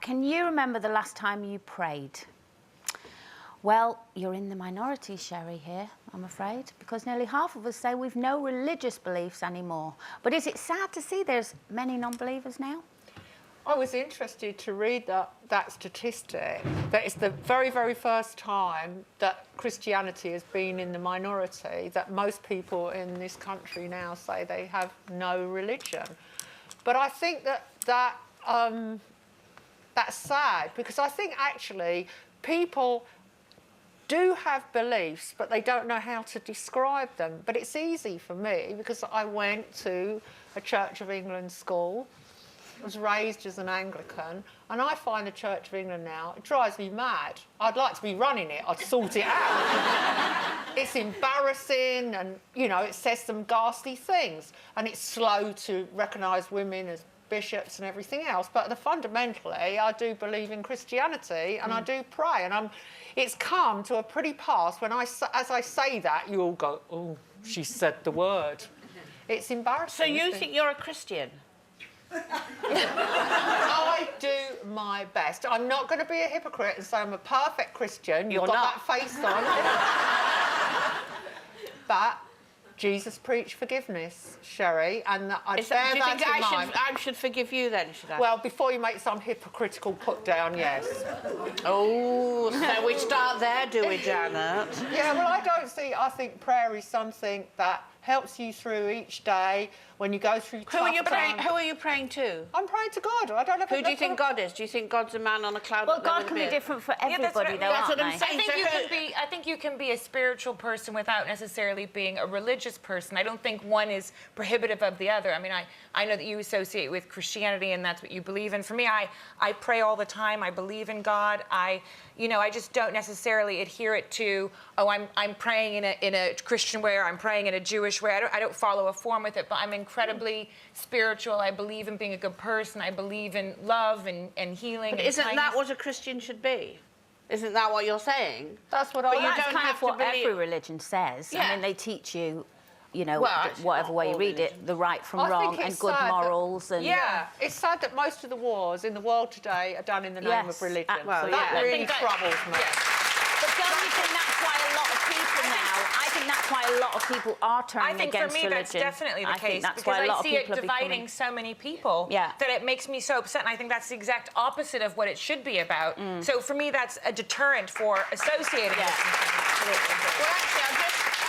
can you remember the last time you prayed? Well, you're in the minority, Sherry, here, I'm afraid, because nearly half of us say we've no religious beliefs anymore. But is it sad to see there's many non-believers now? I was interested to read that statistic, that it's the very, very first time that Christianity has been in the minority, that most people in this country now say they have no religion. But I think that's sad, because I think actually people do have beliefs, but they don't know how to describe them. But it's easy for me, because I went to a Church of England school, was raised as an Anglican, and I find the Church of England now, it drives me mad. I'd like to be running it, I'd sort it out. It's embarrassing, and, you know, it says some ghastly things, and it's slow to recognise women as bishops and everything else. But fundamentally, I do believe in Christianity, and I do pray, and it's come to a pretty pass when as I say that, you all go, oh, she said the word. It's embarrassing. So you think you're a Christian? I do my best. I'm not going to be a hypocrite and say I'm a perfect Christian. You've got that face on. But Jesus preached forgiveness, Sherry, and I bear that in mind. Do you think I should forgive you then, should I? Well, before you make some hypocritical put down, yes. Oh, so we start there, do we, Janet? Yeah, well, I think prayer is something that helps you through each day when you go through tough times. Who are you praying to? I'm praying to God. I don't know. Who do you think God is? Do you think God's a man on a cloud? Well, God can be different for everybody, though, aren't they? I think you can be a spiritual person without necessarily being a religious person. I don't think one is prohibitive of the other. I mean, I know that you associate with Christianity and that's what you believe in. For me, I pray all the time. I believe in God. I just don't necessarily adhere it to, oh, I'm praying in a Christian way, or I'm praying in a Jewish way. I don't follow a form with it, but I'm incredibly spiritual. I believe in being a good person. I believe in love and healing. But isn't that what a Christian should be? Isn't that what you're saying? That's what that's kind of what every religion says. Yeah. I mean, they teach you, whatever way you read it, the right from wrong and good morals. Yeah, it's sad that most of the wars in the world today are done in the name of religion. So that really troubles me. But don't you think that's why a lot of people now, I think that's why a lot of people are turning against religion. I think for me that's definitely the case, that's because why a lot I of see it dividing so many people that it makes me so upset, and I think that's the exact opposite of what it should be about. So for me, that's a deterrent for associating with something. Well, actually,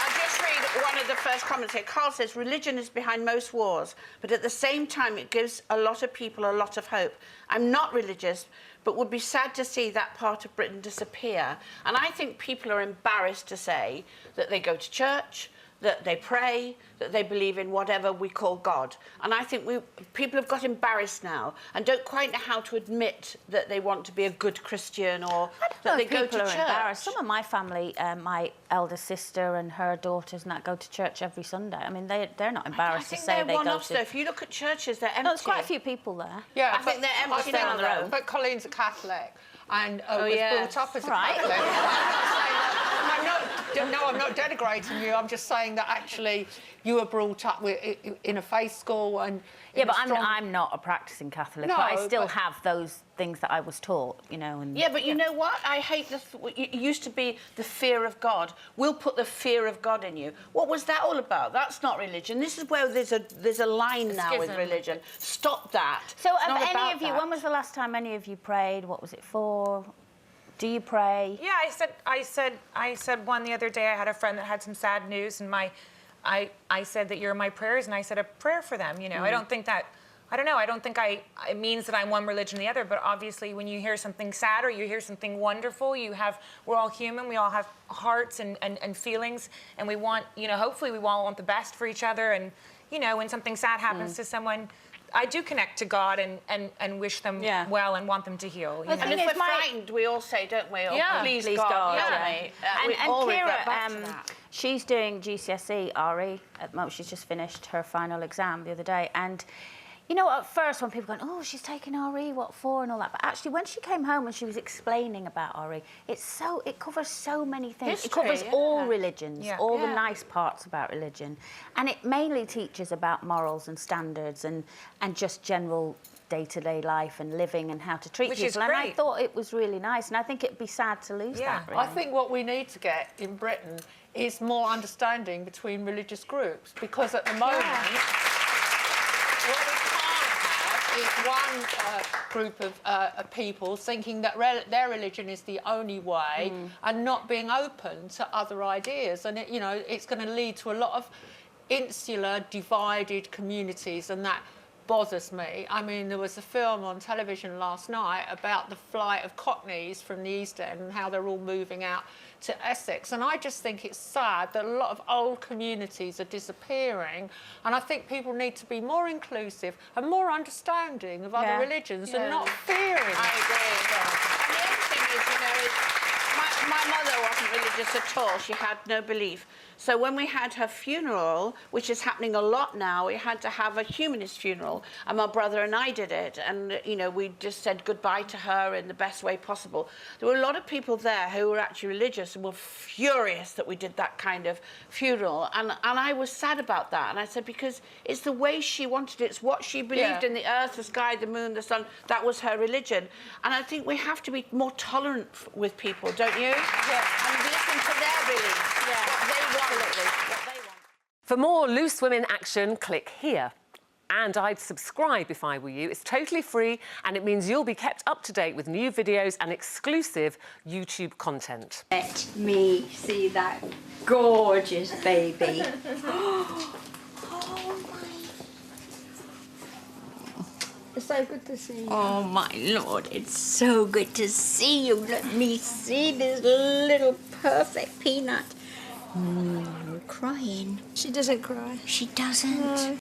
I'll just read one of the first comments here. Carl says, religion is behind most wars, but at the same time, it gives a lot of people a lot of hope. I'm not religious, but would be sad to see that part of Britain disappear. And I think people are embarrassed to say that they go to church, that they pray, that they believe in whatever we call God. And I think people have got embarrassed now and don't quite know how to admit that they want to be a good Christian, or that they go to church. Embarrassed. Some of my family, my elder sister and her daughters and that, go to church every Sunday. I mean, they're not embarrassed to say they go to... If you look at churches, they're empty. No, there's quite a few people there. Yeah, I think they're empty on their own. But Colin's a Catholic and was brought up as a Catholic. I'm not denigrating you. I'm just saying that actually you were brought up in a faith school and... Yeah, but I'm not a practising Catholic, but I still have those things that I was taught, And, yeah, but you know what? I hate it used to be the fear of God. We'll put the fear of God in you. What was that all about? That's not religion. This is where there's a line now with religion. Stop that. So, any of you, when was the last time any of you prayed? What was it for? Do you pray? Yeah, I said one the other day. I had a friend that had some sad news, and I said that you're my prayers, and I said a prayer for them. I don't think that, I don't know. I don't think it means that I'm one religion or the other. But obviously, when you hear something sad or you hear something wonderful, we're all human. We all have hearts and feelings, and we want, hopefully, we all want the best for each other. And when something sad happens to someone, I do connect to God and wish them well and want them to heal. And if we're frightened, we all say, don't we? Please God. And Kira, she's doing GCSE RE at the moment. She's just finished her final exam the other day, and at first when people go, oh, she's taking RE, what for, and all that, but actually when she came home and she was explaining about RE, it covers so many things. It covers all religions, all the nice parts about religion, and it mainly teaches about morals and standards and just general day-to-day life and living and how to treat Which people. is And I great. thought it was really nice, and I think it'd be sad to lose Yeah. that. Really. I think what we need to get in Britain is more understanding between religious groups, because at the moment, what we can't have is one group of people thinking that their religion is the only way and not being open to other ideas. And, you know, it's going to lead to a lot of insular, divided communities, and that bothers me. I mean, there was a film on television last night about the flight of Cockneys from the East End and how they're all moving out to Essex. And I just think it's sad that a lot of old communities are disappearing. And I think people need to be more inclusive and more understanding of other religions and not fearing. I agree. And the other thing is, you know, my mother wasn't religious at all. She had no belief. So when we had her funeral, which is happening a lot now, we had to have a humanist funeral, and my brother and I did it. And, you know, we just said goodbye to her in the best way possible. There were a lot of people there who were actually religious and were furious that we did that kind of funeral. And I was sad about that. And I said, because it's the way she wanted it. It's what she believed in, the earth, the sky, the moon, the sun. That was her religion. And I think we have to be more tolerant with people, don't you? Yeah. And listen to their beliefs. Yeah. What they want. Absolutely. What they want. For more Loose Women action, click here. And I'd subscribe if I were you. It's totally free, and it means you'll be kept up to date with new videos and exclusive YouTube content. Let me see that gorgeous baby. It's so good to see you. Oh, my Lord, it's so good to see you. Let me see this little perfect peanut. Crying. She doesn't cry. She doesn't. No.